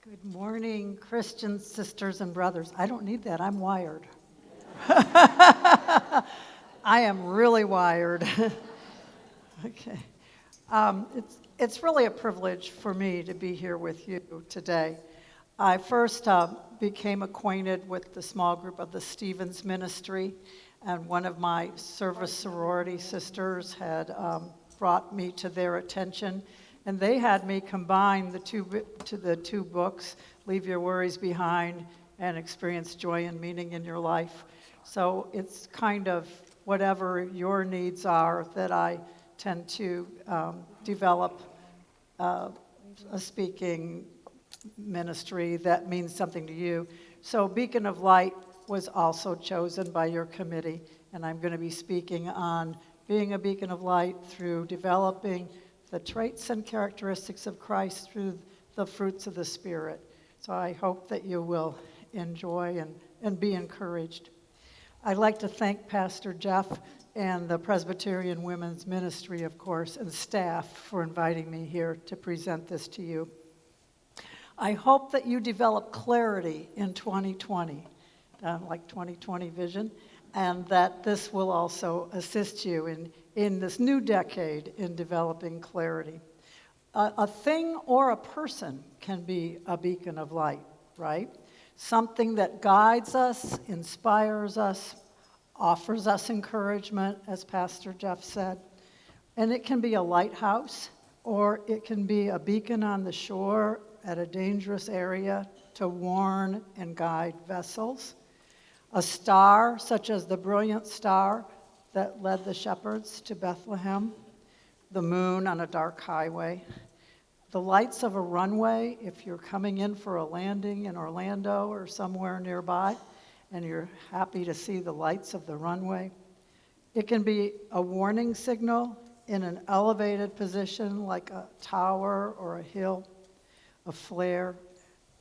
Good morning, Christian sisters and brothers. I don't need that. I'm wired. I am really wired. Okay. It's really a privilege for me to be here with you today. I first became acquainted with the small group of the Stevens Ministry, and one of my service sorority sisters had brought me to their attention, and they had me combine the two books, Leave Your Worries Behind and Experience Joy and Meaning in Your Life. So it's kind of whatever your needs are that I tend to develop a speaking ministry that means something to you. So Beacon of Light was also chosen by your committee, and I'm going to be speaking on being a beacon of light through developing the traits and characteristics of Christ through the fruits of the Spirit. So I hope that you will enjoy and be encouraged. I'd like to thank Pastor Jeff and the Presbyterian Women's Ministry, of course, and staff for inviting me here to present this to you. I hope that you develop clarity in 2020, like 2020 vision, and that this will also assist you in this new decade in developing clarity. A thing or a person can be a beacon of light, right? Something that guides us, inspires us, offers us encouragement, as Pastor Jeff said. And it can be a lighthouse, or it can be a beacon on the shore at a dangerous area to warn and guide vessels. A star, such as the brilliant star that led the shepherds to Bethlehem. The moon on a dark highway. The lights of a runway, if you're coming in for a landing in Orlando or somewhere nearby, and you're happy to see the lights of the runway. It can be a warning signal in an elevated position like a tower or a hill, a flare,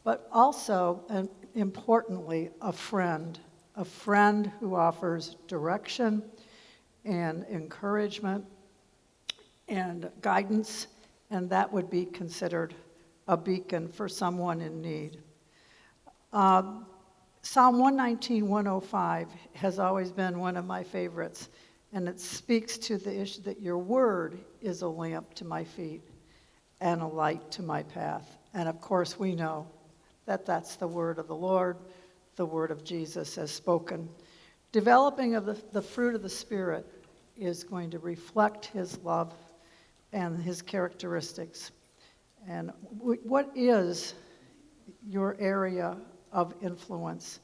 but also, and importantly, a friend who offers direction and encouragement and guidance, and that would be considered a beacon for someone in need. Psalm 119, 105 has always been one of my favorites, and it speaks to the issue that your word is a lamp to my feet and a light to my path. And of course, we know that that's the word of the Lord, the word of Jesus as spoken. Developing of the fruit of the Spirit is going to reflect his love and his characteristics. And what is your area of influence?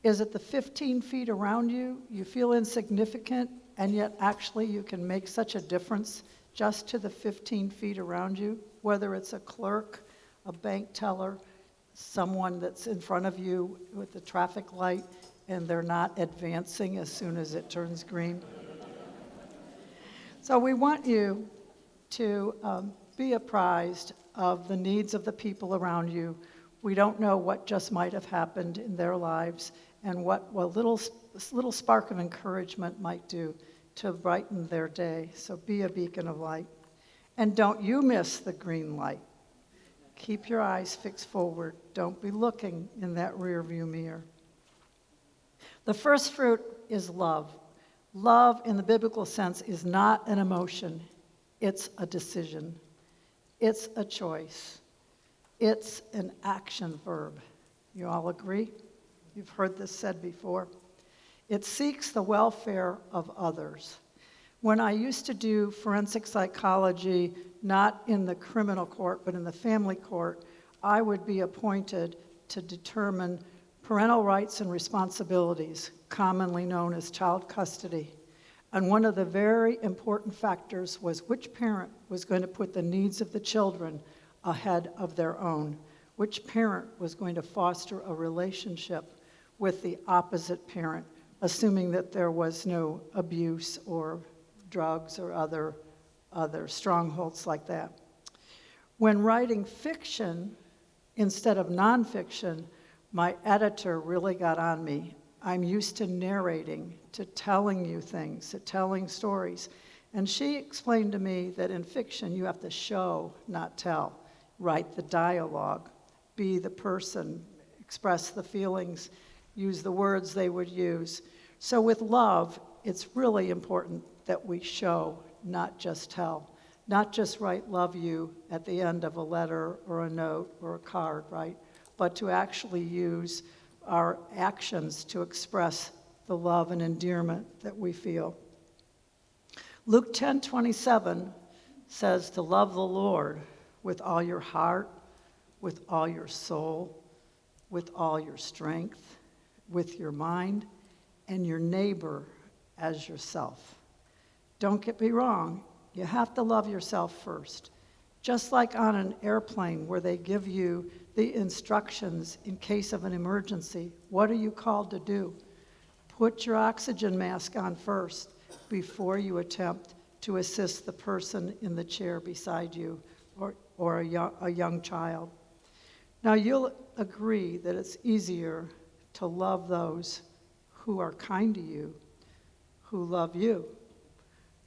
Is it the 15 feet around you? You feel insignificant, and yet actually you can make such a difference just to the 15 feet around you, whether it's a clerk, a bank teller, someone that's in front of you with the traffic light, and they're not advancing as soon as it turns green. So we want you to be apprised of the needs of the people around you. We don't know what just might have happened in their lives and what a little spark of encouragement might do to brighten their day. So be a beacon of light. And don't you miss the green light. Keep your eyes fixed forward. Don't be looking in that rearview mirror. The first fruit is love. Love, in the biblical sense, is not an emotion. It's a decision. It's a choice. It's an action verb. You all agree? You've heard this said before. It seeks the welfare of others. When I used to do forensic psychology, not in the criminal court, but in the family court, I would be appointed to determine parental rights and responsibilities, commonly known as child custody. And one of the very important factors was which parent was going to put the needs of the children ahead of their own, which parent was going to foster a relationship with the opposite parent, assuming that there was no abuse or drugs or other strongholds like that. When writing fiction instead of nonfiction, my editor really got on me. I'm used to narrating, to telling you things, to telling stories. And she explained to me that in fiction you have to show, not tell. Write the dialogue. be the person, express the feelings, use the words they would use. So with love, it's really important that we show, not just tell. Not just write love you at the end of a letter or a note or a card, right? But to actually use our actions to express the love and endearment that we feel. Luke 10:27 says to love the Lord with all your heart, with all your soul, with all your strength, with your mind, and your neighbor as yourself. Don't get me wrong, you have to love yourself first. Just like on an airplane where they give you the instructions in case of an emergency, what are you called to do? Put your oxygen mask on first before you attempt to assist the person in the chair beside you or a young child. Now you'll agree that it's easier to love those who are kind to you, who love you,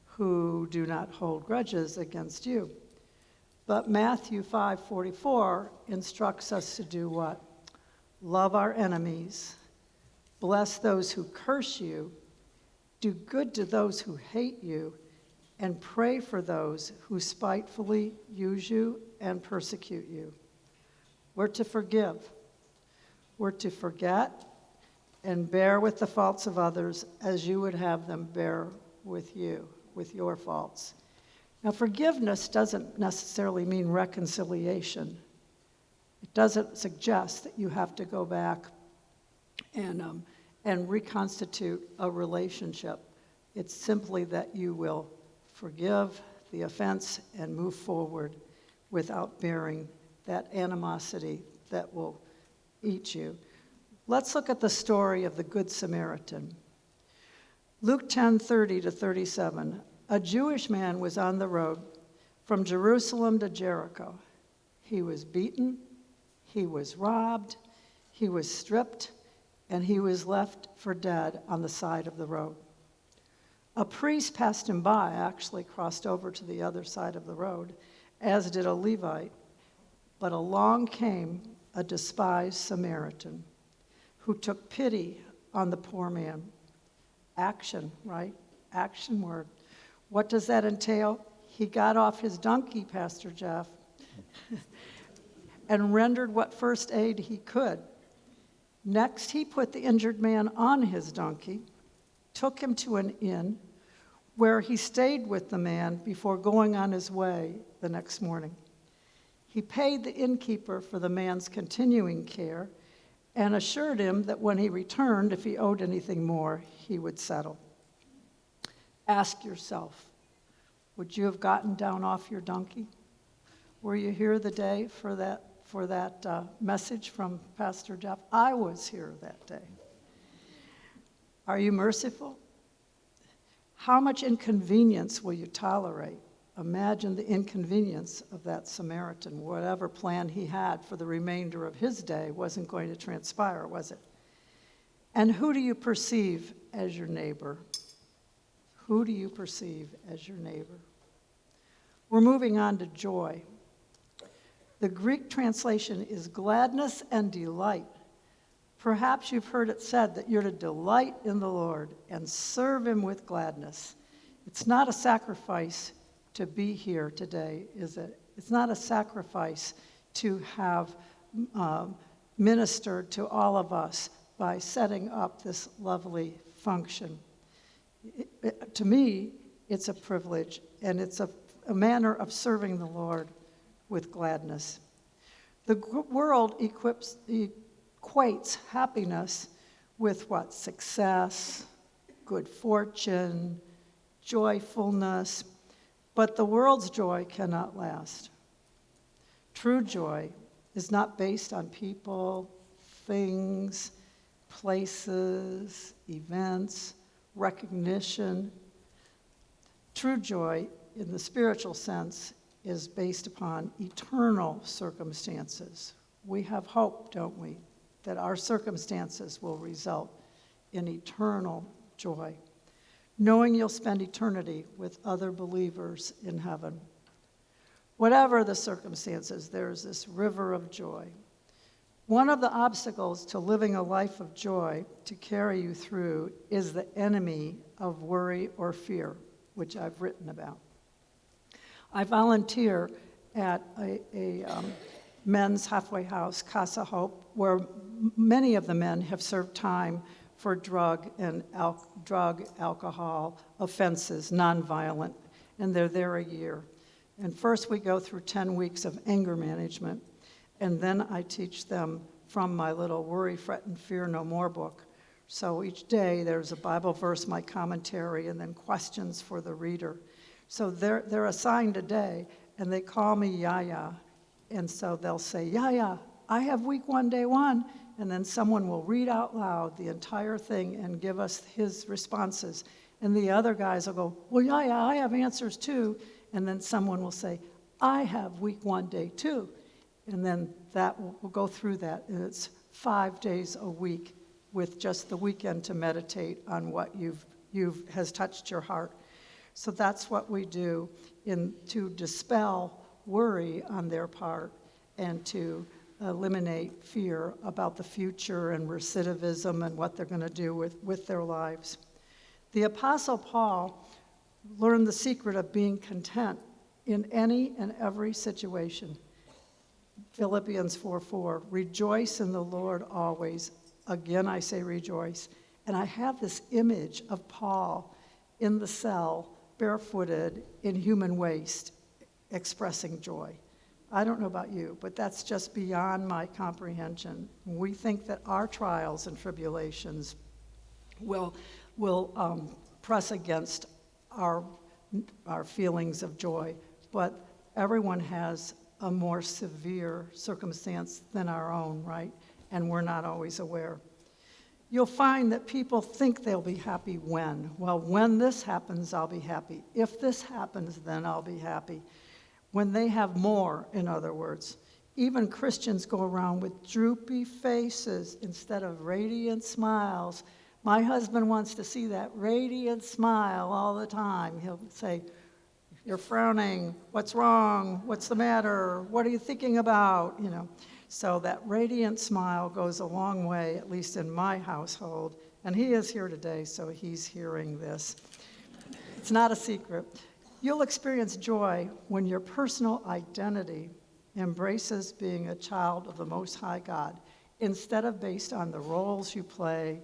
who do not hold grudges against you. But Matthew 5:44 instructs us to do what? Love our enemies, bless those who curse you, do good to those who hate you, and pray for those who spitefully use you and persecute you. We're to forgive. We're to forget and bear with the faults of others as you would have them bear with you, with your faults. Now, forgiveness doesn't necessarily mean reconciliation. It doesn't suggest that you have to go back and reconstitute a relationship. It's simply that you will forgive the offense and move forward without bearing that animosity that will eat you. Let's look at the story of the Good Samaritan. Luke 10:30-37. A Jewish man was on the road from Jerusalem to Jericho. He was beaten, he was robbed, he was stripped, and he was left for dead on the side of the road. A priest passed him by, actually crossed over to the other side of the road, as did a Levite. But along came a despised Samaritan who took pity on the poor man. Action, right? Action word. What does that entail? He got off his donkey, Pastor Jeff, and rendered what first aid he could. Next, he put the injured man on his donkey, took him to an inn, where he stayed with the man before going on his way the next morning. He paid the innkeeper for the man's continuing care and assured him that when he returned, if he owed anything more, he would settle. Ask yourself, would you have gotten down off your donkey? Were you here the day for that message from Pastor Jeff? I was here that day. Are you merciful? How much inconvenience will you tolerate? Imagine the inconvenience of that Samaritan. Whatever plan he had for the remainder of his day wasn't going to transpire, was it? And who do you perceive as your neighbor? Who do you perceive as your neighbor? We're moving on to joy. The Greek translation is gladness and delight. Perhaps you've heard it said that you're to delight in the Lord and serve him with gladness. It's not a sacrifice to be here today, is it? It's not a sacrifice to have ministered to all of us by setting up this lovely function. To me, it's a privilege, and it's a manner of serving the Lord with gladness. The world equates happiness with what? Success, good fortune, joyfulness, but the world's joy cannot last. True joy is not based on people, things, places, events, recognition. True joy, in the spiritual sense, is based upon eternal circumstances. We have hope, don't we, that our circumstances will result in eternal joy, knowing you'll spend eternity with other believers in heaven. Whatever the circumstances, there's this river of joy. One of the obstacles to living a life of joy to carry you through is the enemy of worry or fear, which I've written about. I volunteer at a men's halfway house, Casa Hope, where many of the men have served time for drug, alcohol offenses, nonviolent, and they're there a year. And first we go through 10 weeks of anger management, and then I teach them from my little Worry, Fret, and Fear No More book. So each day there's a Bible verse, my commentary, and then questions for the reader. So they're assigned a day, and they call me Yaya. And so they'll say, Yaya, I have week 1, day 1. And then someone will read out loud the entire thing and give us his responses. And the other guys will go, well, Yaya, I have answers too. And then someone will say, I have week 1, day 2. And then we'll go through that. And it's 5 days a week with just the weekend to meditate on what has touched your heart. So that's what we do to dispel worry on their part and to eliminate fear about the future and recidivism and what they're going to do with their lives. The Apostle Paul learned the secret of being content in any and every situation. Philippians 4:4, rejoice in the Lord always. Again, I say rejoice. And I have this image of Paul in the cell, barefooted in human waste, expressing joy. I don't know about you, but that's just beyond my comprehension. We think that our trials and tribulations will press against our feelings of joy, but everyone has a more severe circumstance than our own, right? And we're not always aware. You'll find that people think they'll be happy when. Well, when this happens, I'll be happy. If this happens, then I'll be happy. When they have more, in other words. Even Christians go around with droopy faces instead of radiant smiles. My husband wants to see that radiant smile all the time. He'll say, you're frowning. What's wrong? What's the matter? What are you thinking about? So that radiant smile goes a long way, at least in my household. And he is here today, so he's hearing this. It's not a secret. You'll experience joy when your personal identity embraces being a child of the Most High God, instead of based on the roles you play,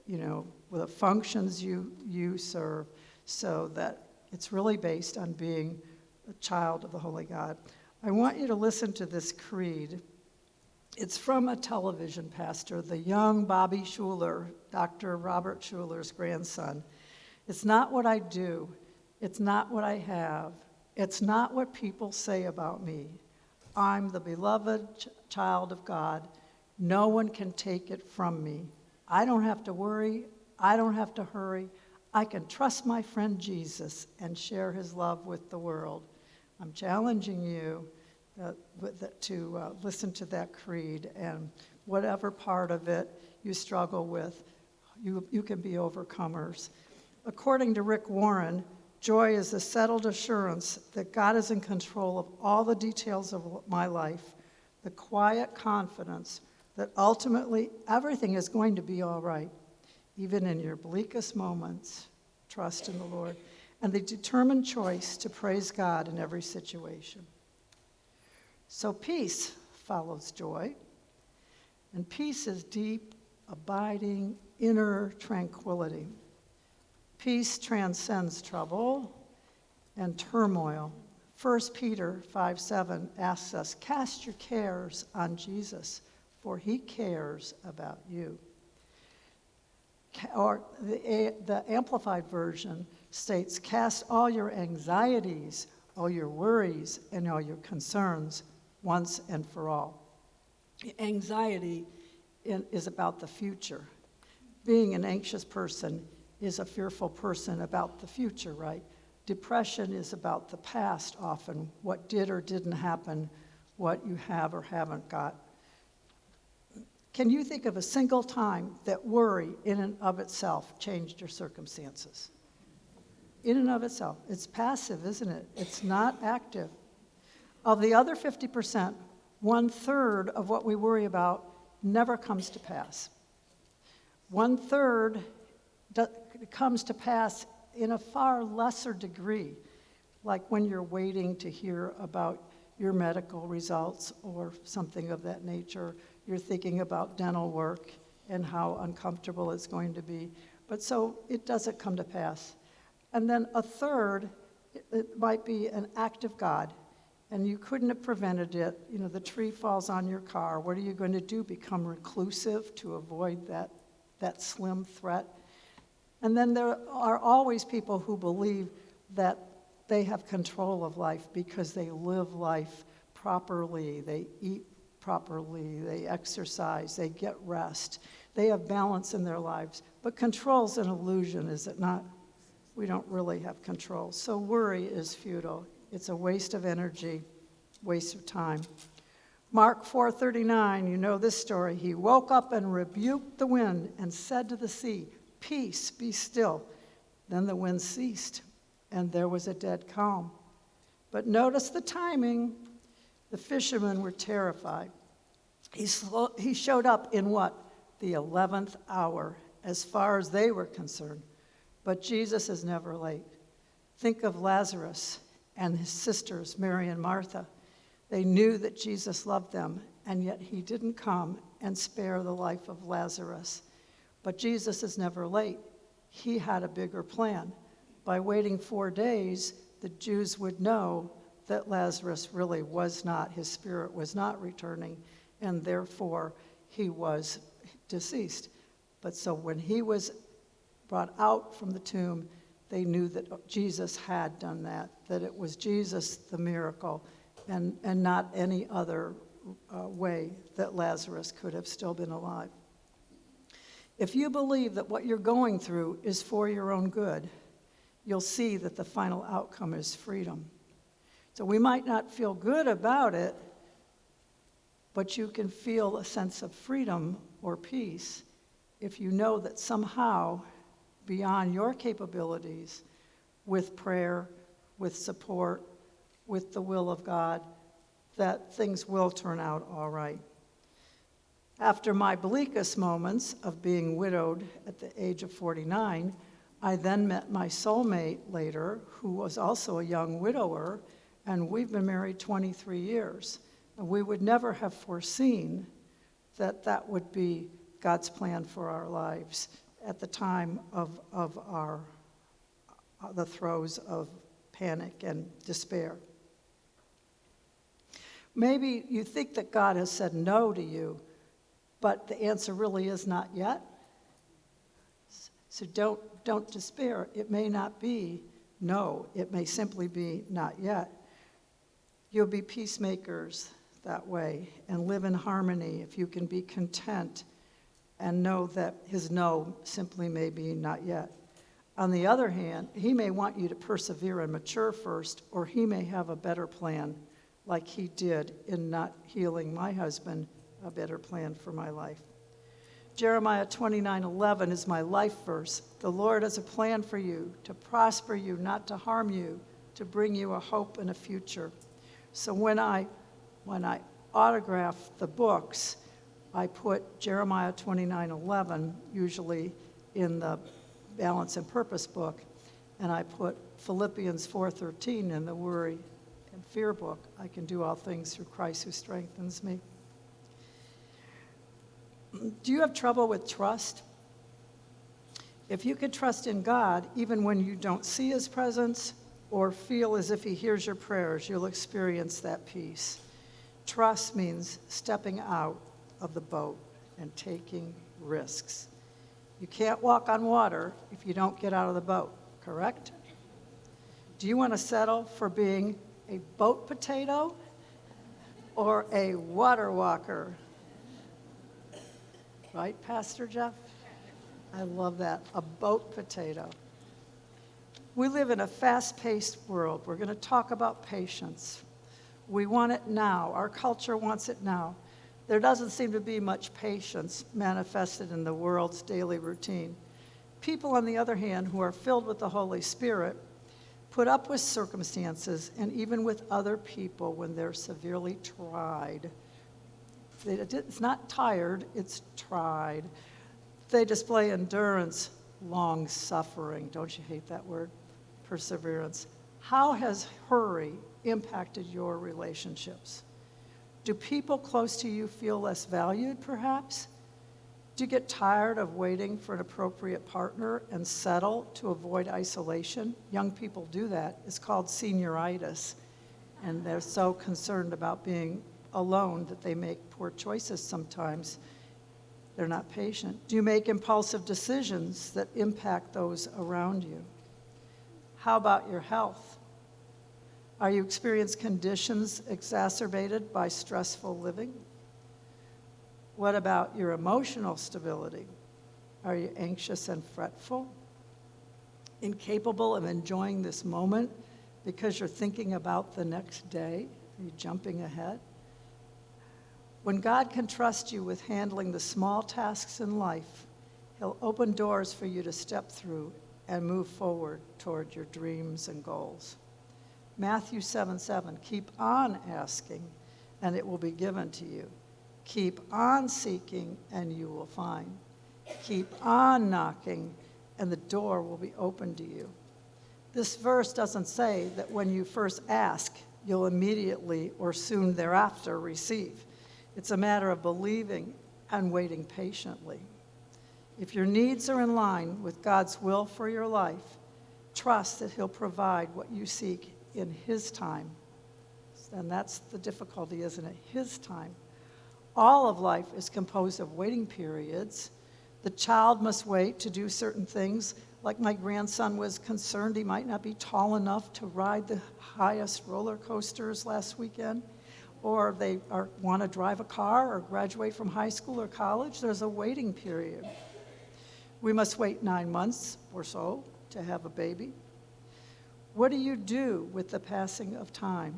the functions you serve, so that it's really based on being a child of the Holy God. I want you to listen to this creed. It's from a television pastor, the young Bobby Schuller, Dr. Robert Schuller's grandson. It's not what I do. It's not what I have. It's not what people say about me. I'm the beloved child of God. No one can take it from me. I don't have to worry. I don't have to hurry. I can trust my friend Jesus and share his love with the world. I'm challenging you to listen to that creed, and whatever part of it you struggle with, you can be overcomers. According to Rick Warren, joy is the settled assurance that God is in control of all the details of my life, the quiet confidence that ultimately everything is going to be all right, even in your bleakest moments. Trust in the Lord, and the determined choice to praise God in every situation. So peace follows joy, and peace is deep, abiding, inner tranquility. Peace transcends trouble and turmoil. 1 Peter 5:7 asks us, cast your cares on Jesus, for he cares about you. Or the Amplified Version states, cast all your anxieties, all your worries, and all your concerns once and for all. Anxiety is about the future. Being an anxious person is a fearful person about the future, right? Depression is about the past often, what did or didn't happen, what you have or haven't got. Can you think of a single time that worry in and of itself changed your circumstances? In and of itself. It's passive, isn't it? It's not active. Of the other 50%, 1/3 of what we worry about never comes to pass. 1/3 comes to pass in a far lesser degree, like when you're waiting to hear about your medical results or something of that nature. You're thinking about dental work and how uncomfortable it's going to be. But so it doesn't come to pass. And then 1/3, it might be an act of God, and you couldn't have prevented it. You know, the tree falls on your car. What are you going to do? Become reclusive to avoid that slim threat? And then there are always people who believe that they have control of life because they live life properly, they eat properly, they exercise, they get rest, they have balance in their lives. But control's an illusion, is it not? We don't really have control. So worry is futile. It's a waste of energy, waste of time. Mark 4:39, you know this story. He woke up and rebuked the wind and said to the sea, "Peace, be still." Then the wind ceased, and there was a dead calm. But notice the timing. The fishermen were terrified. He showed up in what? The 11th hour, as far as they were concerned. But Jesus is never late. Think of Lazarus and his sisters, Mary and Martha. They knew that Jesus loved them, and yet he didn't come and spare the life of Lazarus. But Jesus is never late. He had a bigger plan. By waiting 4 days, the Jews would know that Lazarus really was not, his spirit was not returning, and therefore he was deceased. But so when he was brought out from the tomb, they knew that Jesus had done that it was Jesus, the miracle, and not any other way that Lazarus could have still been alive. If you believe that what you're going through is for your own good, you'll see that the final outcome is freedom. So we might not feel good about it, but you can feel a sense of freedom or peace if you know that somehow, beyond your capabilities, with prayer, with support, with the will of God, that things will turn out all right. After my bleakest moments of being widowed at the age of 49, I then met my soulmate later, who was also a young widower, and we've been married 23 years. And we would never have foreseen that that would be God's plan for our lives at the time of the throes of panic and despair. Maybe you think that God has said no to you, but the answer really is not yet. So don't despair. It may not be no. It may simply be not yet. You'll be peacemakers that way and live in harmony if you can be content and know that his no simply may be not yet. On the other hand, he may want you to persevere and mature first, or he may have a better plan, like he did in not healing my husband, a better plan for my life. Jeremiah 29:11 is my life verse. The Lord has a plan for you, to prosper you, not to harm you, to bring you a hope and a future. So when I autograph the books, I put Jeremiah 29:11 usually in the Balance and Purpose book, and I put Philippians 4:13 in the Worry and Fear book. I can do all things through Christ who strengthens me. Do you have trouble with trust? If you can trust in God, even when you don't see his presence or feel as if he hears your prayers, you'll experience that peace. Trust means stepping out of the boat and taking risks. You can't walk on water if you don't get out of the boat, correct? Do you want to settle for being a boat potato or a water walker? Right, Pastor Jeff? I love that, a boat potato. We live in a fast-paced world. We're going to talk about patience. We want it now. Our culture wants it now. There doesn't seem to be much patience manifested in the world's daily routine. People, on the other hand, who are filled with the Holy Spirit, put up with circumstances and even with other people when they're severely tried. It's not tired, it's tried. They display endurance, long suffering. Don't you hate that word? Perseverance. How has hurry impacted your relationships? Do people close to you feel less valued, perhaps? Do you get tired of waiting for an appropriate partner and settle to avoid isolation? Young people do that. It's called senioritis. And they're so concerned about being alone that they make poor choices sometimes. They're not patient. Do you make impulsive decisions that impact those around you? How about your health? Are you experiencing conditions exacerbated by stressful living? What about your emotional stability? Are you anxious and fretful? Incapable of enjoying this moment because you're thinking about the next day? Are you jumping ahead? When God can trust you with handling the small tasks in life, He'll open doors for you to step through and move forward toward your dreams and goals. Matthew 7:7, keep on asking, and it will be given to you. Keep on seeking, and you will find. Keep on knocking, and the door will be open to you. This verse doesn't say that when you first ask, you'll immediately or soon thereafter receive. It's a matter of believing and waiting patiently. If your needs are in line with God's will for your life, trust that He'll provide what you seek in His time. And that's the difficulty, isn't it? His time. All of life is composed of waiting periods. The child must wait to do certain things. Like my grandson was concerned he might not be tall enough to ride the highest roller coasters last weekend, or they want to drive a car or graduate from high school or college. There's a waiting period. We must wait 9 months or so to have a baby. What do you do with the passing of time?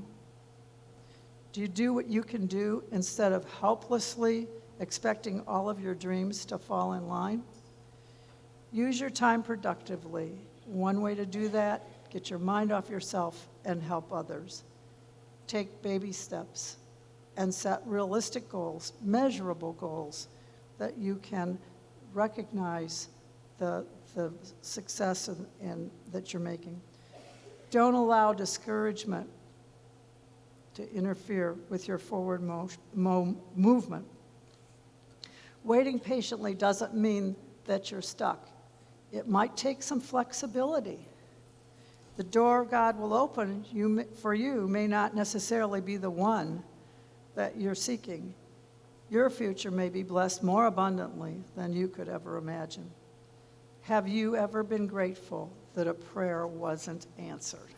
Do you do what you can do instead of helplessly expecting all of your dreams to fall in line? Use your time productively. One way to do that, get your mind off yourself and help others. Take baby steps and set realistic goals, measurable goals that you can recognize the success and that you're making. Don't allow discouragement to interfere with your forward movement. Waiting patiently doesn't mean that you're stuck. It might take some flexibility. The door God will open for you may not necessarily be the one that you're seeking. Your future may be blessed more abundantly than you could ever imagine. Have you ever been grateful that a prayer wasn't answered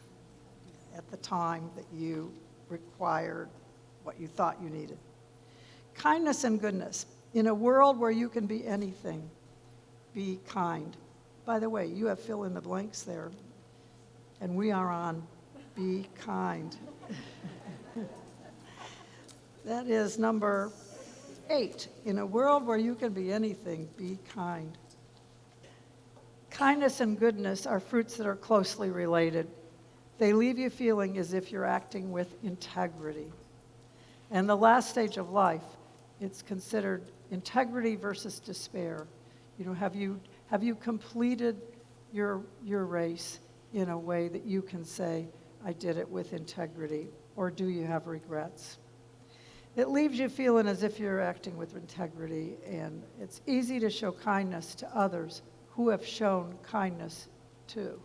at the time that you required what you thought you needed? Kindness and goodness. In a world where you can be anything, be kind. By the way, you have fill in the blanks there, and we are on be kind. That is number 8. In a world where you can be anything, be kind. Kindness and goodness are fruits that are closely related. They leave you feeling as if you're acting with integrity. And the last stage of life, it's considered integrity versus despair. You know, have you completed your race in a way that you can say, I did it with integrity, or do you have regrets? It leaves you feeling as if you're acting with integrity, and it's easy to show kindness to others who have shown kindness to.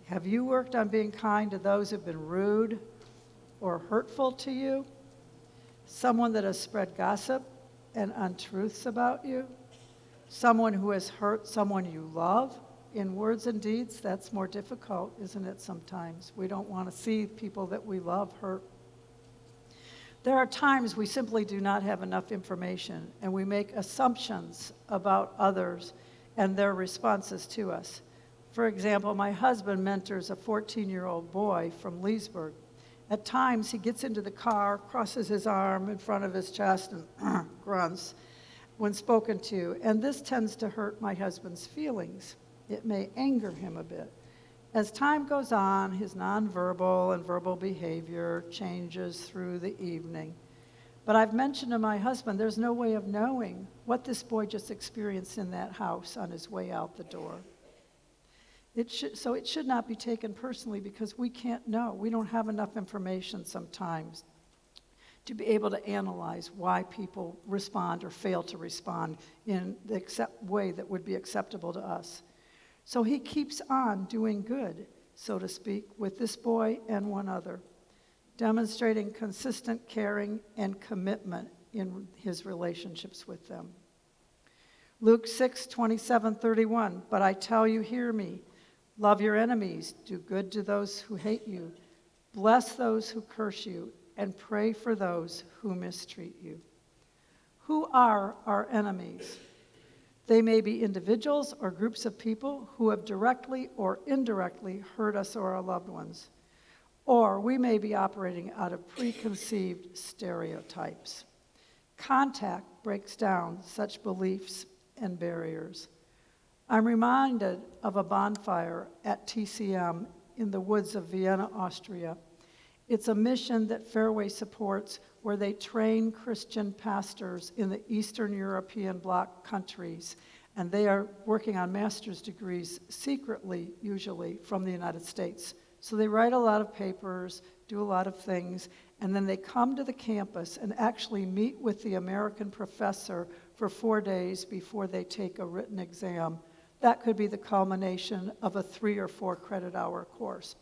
Have you worked on being kind to those who've been rude or hurtful to you? Someone that has spread gossip and untruths about you? Someone who has hurt someone you love in words and deeds? That's more difficult, isn't it, sometimes? We don't want to see people that we love hurt. There are times we simply do not have enough information, and we make assumptions about others and their responses to us. For example, my husband mentors a 14-year-old boy from Leesburg. At times, he gets into the car, crosses his arm in front of his chest, and grunts when spoken to, and this tends to hurt my husband's feelings. It may anger him a bit. As time goes on, his nonverbal and verbal behavior changes through the evening. But I've mentioned to my husband, there's no way of knowing what this boy just experienced in that house on his way out the door. So it should not be taken personally because we can't know. We don't have enough information sometimes to be able to analyze why people respond or fail to respond in the way that would be acceptable to us. So he keeps on doing good, so to speak, with this boy and one other, demonstrating consistent caring and commitment in his relationships with them. Luke 6:27-31, but I tell you, hear me. Love your enemies, do good to those who hate you, bless those who curse you, and pray for those who mistreat you. Who are our enemies? They may be individuals or groups of people who have directly or indirectly hurt us or our loved ones. Or we may be operating out of preconceived stereotypes. Contact breaks down such beliefs and barriers. I'm reminded of a bonfire at TCM in the woods of Vienna, Austria. It's a mission that Fairway supports where they train Christian pastors in the Eastern European Bloc countries, and they are working on master's degrees secretly, usually, from the United States. So they write a lot of papers, do a lot of things, and then they come to the campus and actually meet with the American professor for 4 days before they take a written exam. That could be the culmination of a 3 or 4 credit hour course.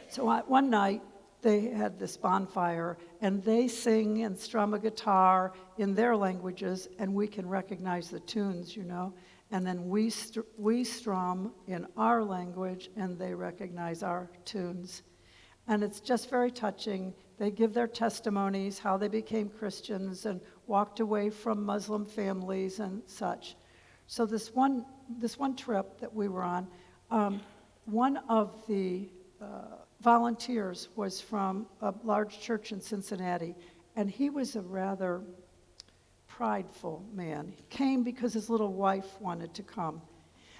So one night, they had this bonfire, and they sing and strum a guitar in their languages, and we can recognize the tunes, and then we strum in our language, and they recognize our tunes. And it's just very touching. They give their testimonies, how they became Christians and walked away from Muslim families and such. So this one trip that we were on, one of the volunteers was from a large church in Cincinnati, and he was a rather prideful man. He came because his little wife wanted to come,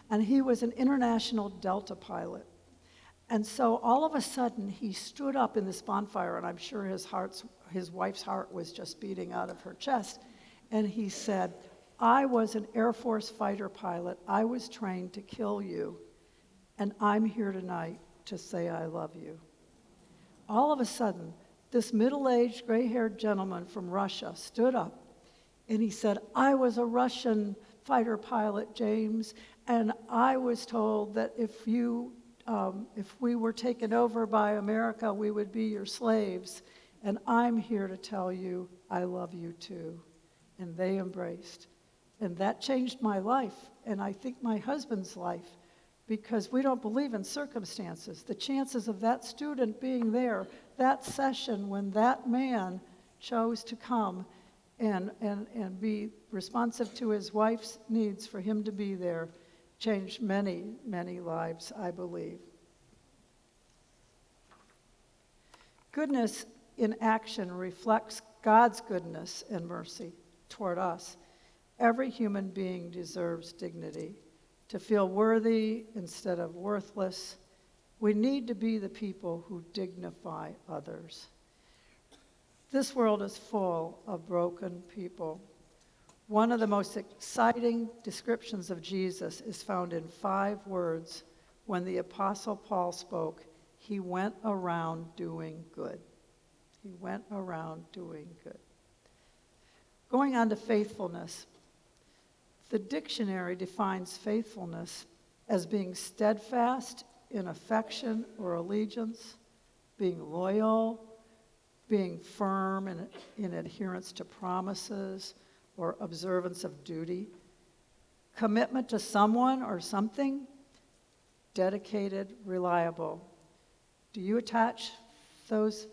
and he was an international Delta pilot. And so all of a sudden, he stood up in this bonfire, and I'm sure his wife's heart was just beating out of her chest, and he said, I was an Air Force fighter pilot. I was trained to kill you, and I'm here tonight to say I love you. All of a sudden, this middle-aged, gray-haired gentleman from Russia stood up, and he said, I was a Russian fighter pilot, James, and I was told that if we were taken over by America, we would be your slaves, and I'm here to tell you I love you too. And they embraced. And that changed my life, and I think my husband's life, because we don't believe in circumstances. The chances of that student being there, that session when that man chose to come and be responsive to his wife's needs for him to be there, changed many, many lives, I believe. Goodness in action reflects God's goodness and mercy toward us. Every human being deserves dignity, to feel worthy instead of worthless. We need to be the people who dignify others. This world is full of broken people. One of the most exciting descriptions of Jesus is found in 5 words when the Apostle Paul spoke. He went around doing good. He went around doing good. Going on to faithfulness. The dictionary defines faithfulness as being steadfast in affection or allegiance, being loyal, being firm in adherence to promises or observance of duty, commitment to someone or something, dedicated, reliable. Do you attach those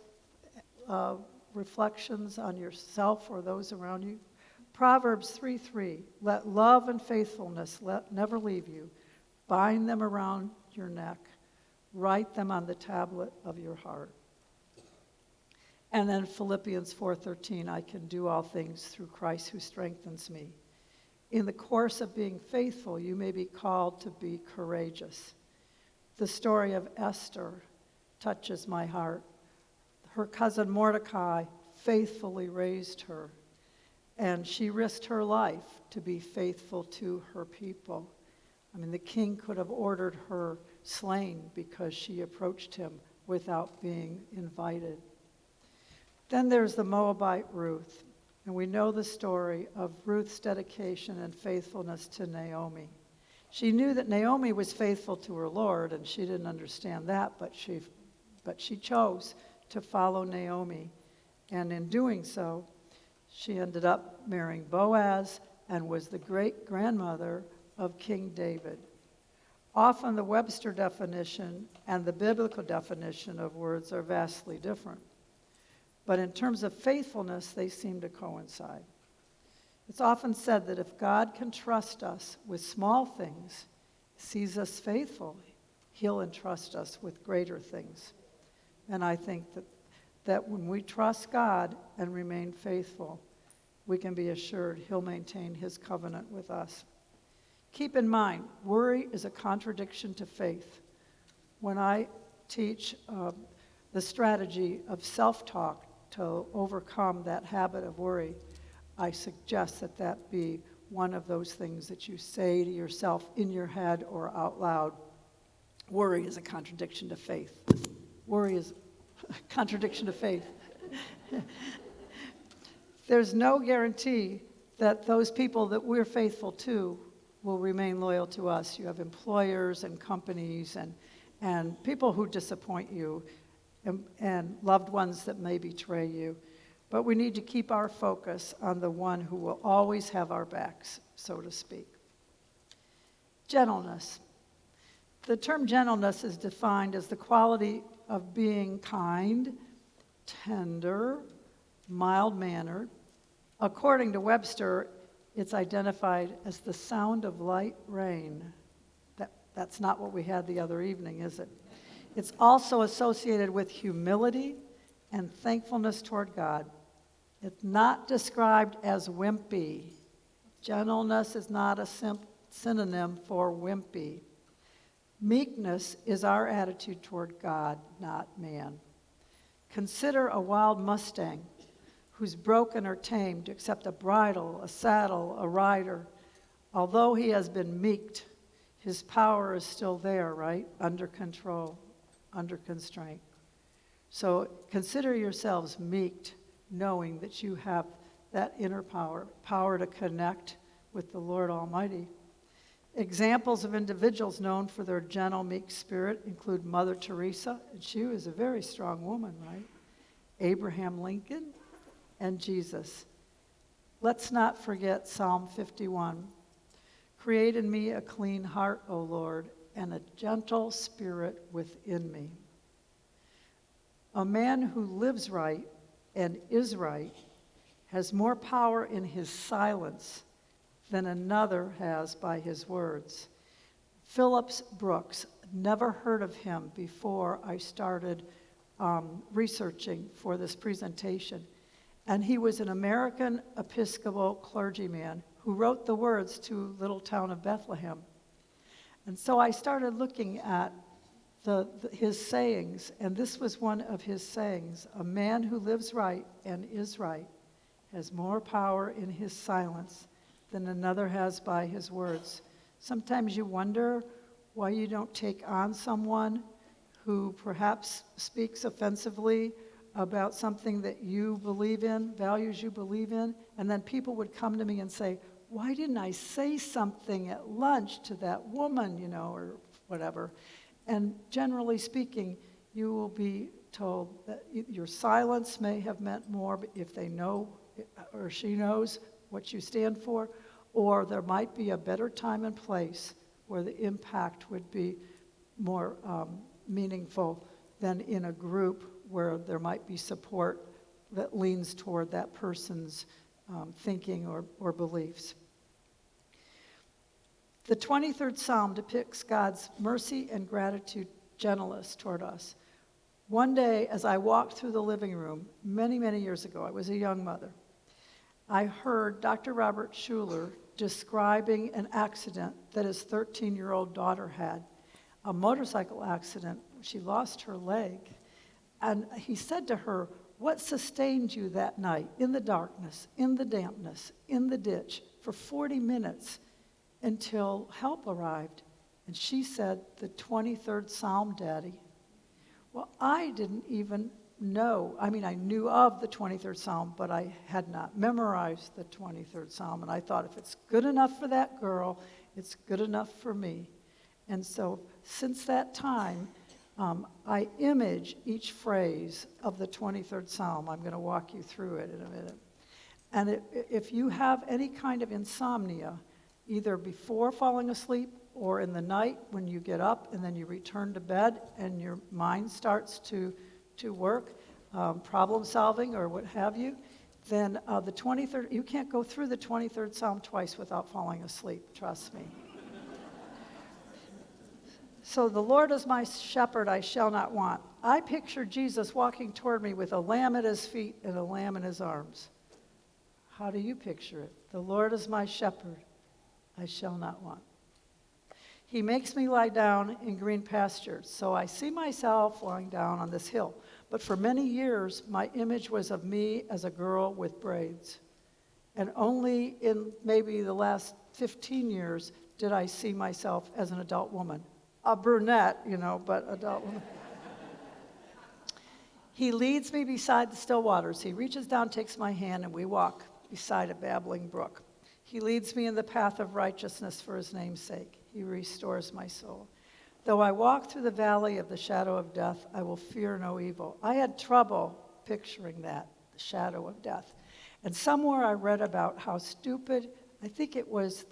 reflections on yourself or those around you? Proverbs 3:3, let love and faithfulness never leave you. Bind them around your neck. Write them on the tablet of your heart. And then Philippians 4:13, I can do all things through Christ who strengthens me. In the course of being faithful, you may be called to be courageous. The story of Esther touches my heart. Her cousin Mordecai faithfully raised her. And she risked her life to be faithful to her people. I mean, the king could have ordered her slain because she approached him without being invited. Then there's the Moabite Ruth. And we know the story of Ruth's dedication and faithfulness to Naomi. She knew that Naomi was faithful to her Lord, and she didn't understand that, but she chose to follow Naomi. And in doing so, she ended up marrying Boaz and was the great-grandmother of King David. Often the Webster definition and the biblical definition of words are vastly different. But in terms of faithfulness, they seem to coincide. It's often said that if God can trust us with small things, sees us faithful, he'll entrust us with greater things. And I think that when we trust God and remain faithful, we can be assured he'll maintain his covenant with us. Keep in mind, worry is a contradiction to faith. When I teach the strategy of self-talk to overcome that habit of worry, I suggest that that be one of those things that you say to yourself in your head or out loud. Worry is a contradiction to faith. Worry is a contradiction to faith. There's no guarantee that those people that we're faithful to will remain loyal to us. You have employers and companies and people who disappoint you and loved ones that may betray you. But we need to keep our focus on the one who will always have our backs, so to speak. Gentleness. The term gentleness is defined as the quality of being kind, tender, mild-mannered. According to Webster, it's identified as the sound of light rain. That's not what we had the other evening, is it? It's also associated with humility and thankfulness toward God. It's not described as wimpy. Gentleness is not a synonym for wimpy. Meekness is our attitude toward God, not man. Consider a wild Mustang who's broken or tamed to accept a bridle, a saddle, a rider. Although he has been meeked, his power is still there, right? Under control, under constraint. So consider yourselves meeked, knowing that you have that inner power to connect with the Lord Almighty. Examples of individuals known for their gentle, meek spirit include Mother Teresa, and she was a very strong woman, right? Abraham Lincoln and Jesus. Let's not forget Psalm 51. Create in me a clean heart, O Lord, and a gentle spirit within me. A man who lives right and is right has more power in his silence than another has by his words. Phillips Brooks, never heard of him before I started researching for this presentation. And he was an American Episcopal clergyman who wrote the words to Little Town of Bethlehem. And so I started looking at his sayings, and this was one of his sayings. A man who lives right and is right has more power in his silence than another has by his words. Sometimes you wonder why you don't take on someone who perhaps speaks offensively about something that you believe in, values you believe in, and then people would come to me and say, why didn't I say something at lunch to that woman, or whatever? And generally speaking, you will be told that your silence may have meant more if they know or she knows what you stand for, or there might be a better time and place where the impact would be more meaningful than in a group where there might be support that leans toward that person's thinking or beliefs. The 23rd Psalm depicts God's mercy and gratitude, gentleness toward us. One day, as I walked through the living room, many, many years ago, I was a young mother, I heard Dr. Robert Schuller describing an accident that his 13-year-old daughter had, a motorcycle accident. She lost her leg. And he said to her, What sustained you that night in the darkness, in the dampness, in the ditch for 40 minutes until help arrived? And she said, the 23rd Psalm, Daddy. Well, I didn't even know. I mean, I knew of the 23rd Psalm, but I had not memorized the 23rd Psalm. And I thought, if it's good enough for that girl, it's good enough for me. And so since that time, I image each phrase of the 23rd Psalm. I'm going to walk you through it in a minute. And if you have any kind of insomnia, either before falling asleep or in the night when you get up and then you return to bed and your mind starts to work, problem solving or what have you, then the 23rd, you can't go through the 23rd Psalm twice without falling asleep, trust me. So the Lord is my shepherd, I shall not want. I picture Jesus walking toward me with a lamb at his feet and a lamb in his arms. How do you picture it? The Lord is my shepherd, I shall not want. He makes me lie down in green pastures. So I see myself lying down on this hill. But for many years, my image was of me as a girl with braids. And only in maybe the last 15 years did I see myself as an adult woman. A brunette, but adult woman. He leads me beside the still waters. He reaches down, takes my hand, and we walk beside a babbling brook. He leads me in the path of righteousness for his name's sake. He restores my soul. Though I walk through the valley of the shadow of death, I will fear no evil. I had trouble picturing that, the shadow of death. And somewhere I read about how stupid, I think it was,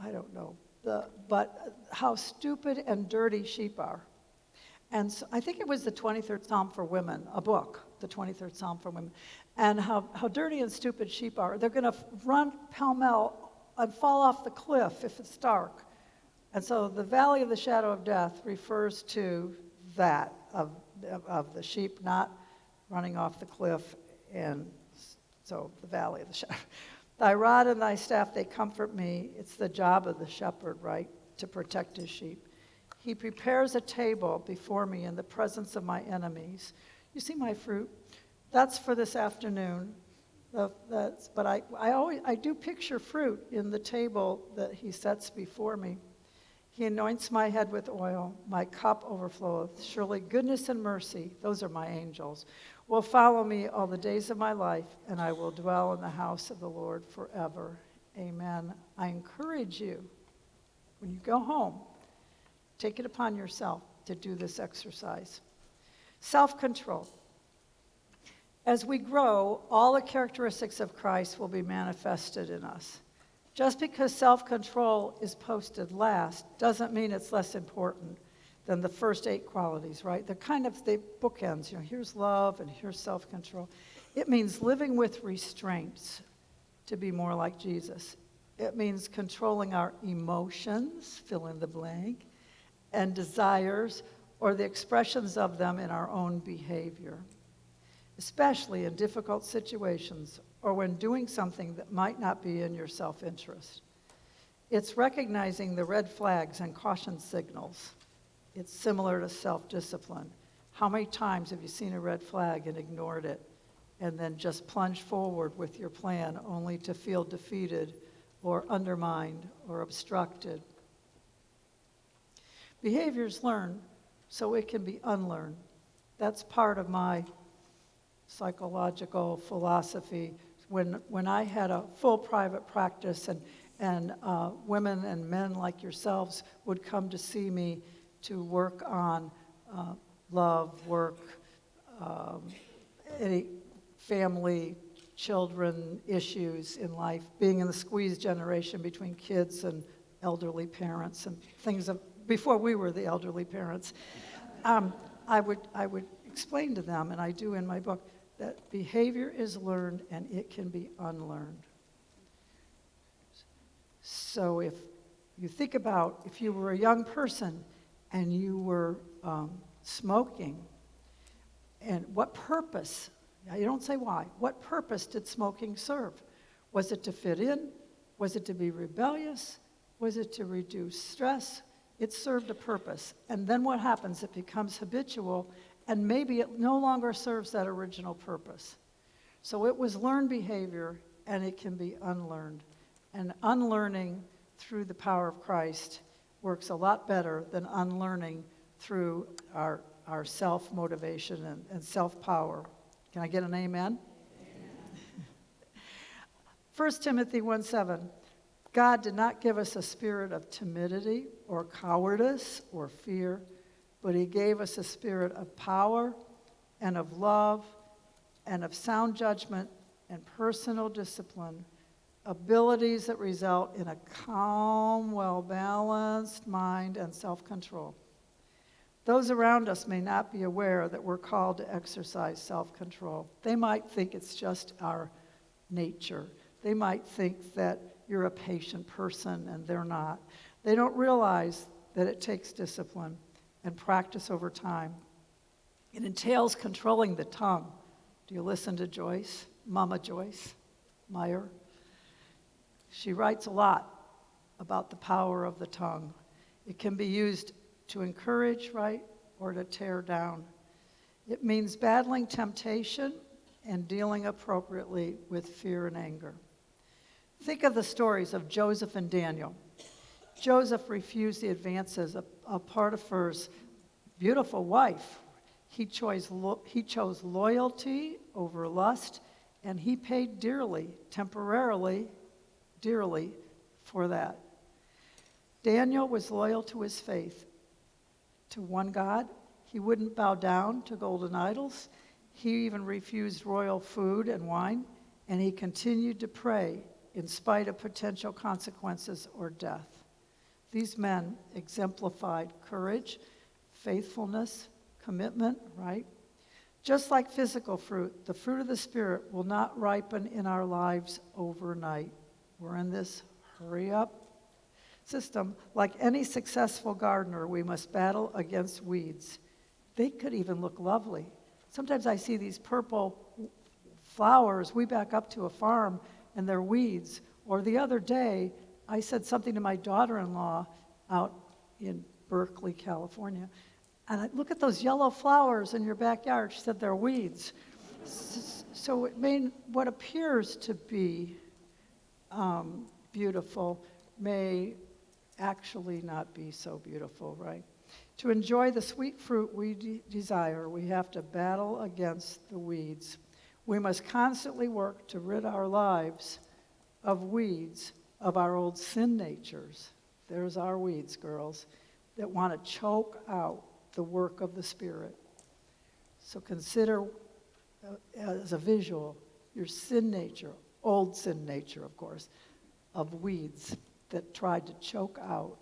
I don't know, but how stupid and dirty sheep are. And so I think it was the 23rd Psalm for Women, a book, the 23rd Psalm for Women, and how dirty and stupid sheep are. They're going to run pell-mell and fall off the cliff if it's dark. And so the valley of the shadow of death refers to that, of the sheep not running off the cliff, and so the valley of the shadow. Thy rod and thy staff, they comfort me. It's the job of the shepherd, right, to protect his sheep. He prepares a table before me in the presence of my enemies. You see my fruit? That's for this afternoon. But I do picture fruit in the table that he sets before me. He anoints my head with oil. My cup overfloweth. Surely goodness and mercy, those are my angels, will follow me all the days of my life, and I will dwell in the house of the Lord forever. Amen. I encourage you, when you go home, take it upon yourself to do this exercise. Self-control. As we grow, all the characteristics of Christ will be manifested in us. Just because self-control is posted last doesn't mean it's less important than the first 8 qualities, right? They're kind of the bookends. Here's love and here's self-control. It means living with restraints to be more like Jesus. It means controlling our emotions, fill in the blank, and desires, or the expressions of them in our own behavior, especially in difficult situations or when doing something that might not be in your self-interest. It's recognizing the red flags and caution signals. It's similar to self-discipline. How many times have you seen a red flag and ignored it and then just plunged forward with your plan only to feel defeated or undermined or obstructed? Behaviors learn so it can be unlearned. That's part of my psychological philosophy. When I had a full private practice and women and men like yourselves would come to see me to work on love, work, any family, children issues in life, being in the squeeze generation between kids and elderly parents and things before we were the elderly parents, I would explain to them, and I do in my book, that behavior is learned and it can be unlearned. So if you think about if you were a young person and you were smoking, and what purpose, you don't say why, what purpose did smoking serve? Was it to fit in? Was it to be rebellious? Was it to reduce stress? It served a purpose. And then what happens? It becomes habitual, and maybe it no longer serves that original purpose. So it was learned behavior, and it can be unlearned. And unlearning through the power of Christ works a lot better than unlearning through our self-motivation and self-power. Can I get an amen? 1 Timothy 1:7, God did not give us a spirit of timidity or cowardice or fear, but he gave us a spirit of power and of love and of sound judgment and personal discipline, abilities that result in a calm, well-balanced mind and self-control. Those around us may not be aware that we're called to exercise self-control. They might think it's just our nature. They might think that you're a patient person, and they're not. They don't realize that it takes discipline and practice over time. It entails controlling the tongue. Do you listen to Joyce, Mama Joyce Meyer? She writes a lot about the power of the tongue. It can be used to encourage, right, or to tear down. It means battling temptation and dealing appropriately with fear and anger. Think of the stories of Joseph and Daniel. Joseph refused the advances of Potiphar's beautiful wife. He chose loyalty over lust, and he paid dearly, temporarily, dearly for that. Daniel was loyal to his faith, to one God. He wouldn't bow down to golden idols. He even refused royal food and wine, and he continued to pray in spite of potential consequences or death. These men exemplified courage, faithfulness, commitment, right? Just like physical fruit, the fruit of the Spirit will not ripen in our lives overnight. We're in this hurry-up system. Like any successful gardener, we must battle against weeds. They could even look lovely. Sometimes I see these purple flowers. We back up to a farm, and they're weeds. Or the other day, I said something to my daughter-in-law out in Berkeley, California. And I look at those yellow flowers in your backyard. She said they're weeds. So it made what appears to be beautiful may actually not be so beautiful, right? To enjoy the sweet fruit we desire, we have to battle against the weeds. We must constantly work to rid our lives of weeds, of our old sin natures. There's our weeds, girls, that want to choke out the work of the Spirit. So consider as a visual your sin nature, old sin nature, of course, of weeds that tried to choke out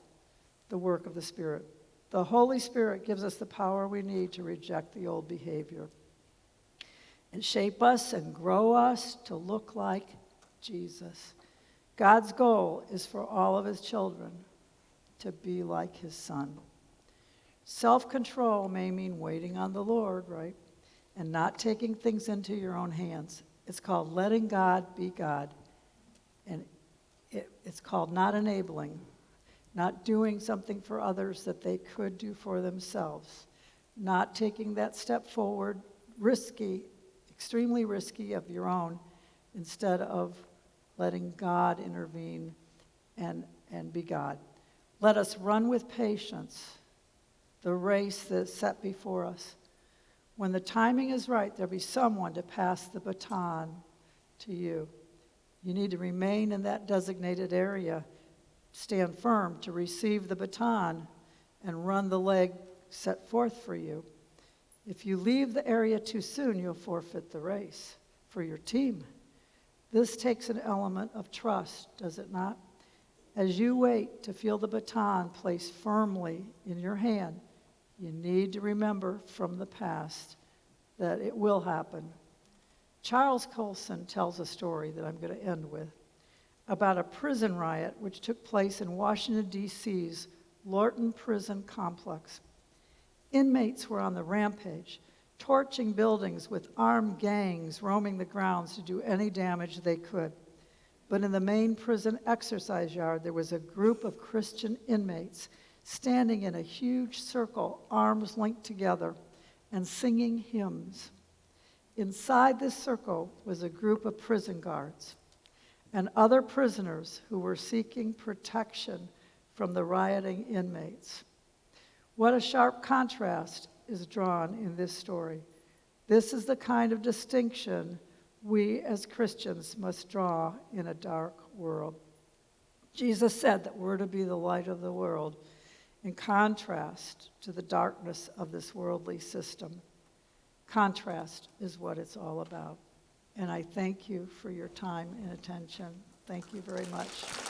the work of the Spirit. The Holy Spirit gives us the power we need to reject the old behavior and shape us and grow us to look like Jesus. God's goal is for all of his children to be like his Son. Self-control may mean waiting on the Lord, right? And not taking things into your own hands. It's called letting God be God. And it's called not enabling, not doing something for others that they could do for themselves, not taking that step forward, risky, extremely risky of your own, instead of letting God intervene and be God. Let us run with patience the race that's set before us. When the timing is right, there'll be someone to pass the baton to you. You need to remain in that designated area, stand firm to receive the baton, and run the leg set forth for you. If you leave the area too soon, you'll forfeit the race for your team. This takes an element of trust, does it not? As you wait to feel the baton placed firmly in your hand, you need to remember from the past that it will happen. Charles Colson tells a story that I'm going to end with about a prison riot which took place in Washington, D.C.'s Lorton Prison Complex. Inmates were on the rampage, torching buildings with armed gangs roaming the grounds to do any damage they could. But in the main prison exercise yard, there was a group of Christian inmates standing in a huge circle, arms linked together. and singing hymns. Inside this circle was a group of prison guards and other prisoners who were seeking protection from the rioting inmates. What a sharp contrast is drawn in this story. This is the kind of distinction we as Christians must draw in a dark world. Jesus said that we're to be the light of the world in contrast to the darkness of this worldly system. Contrast is what it's all about. And I thank you for your time and attention. Thank you very much.